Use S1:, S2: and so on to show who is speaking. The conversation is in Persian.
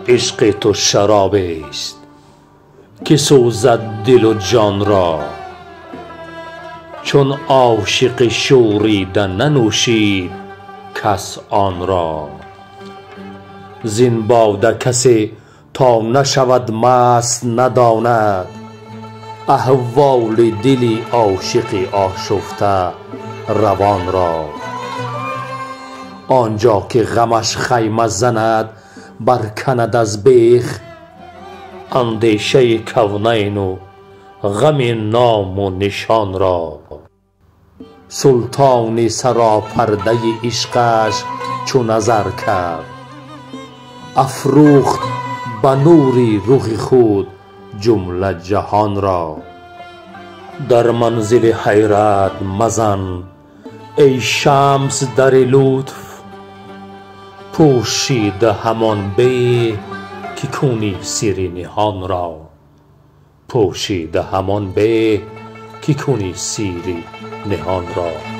S1: عشق تو شراب است که سوزد دل و جان را. چون عاشق شوریده ننوشید کس آن را. زین باده کسی تا نشود مست نداند احوال دلی عاشق آشفته روان را. آنجا که غمش خیمه زند برکند از بیخ اندیشه کونین و غم نام و نشان را. سلطان سراپرده عشقش چو نظر کرد افروخت به نور رخ خود جمله جهان را. در منزل حیرت مزن ای شمس در لطف پوشیده همان به که کنی سر نهان را. پوشیده همان به که کنی سر نهان را.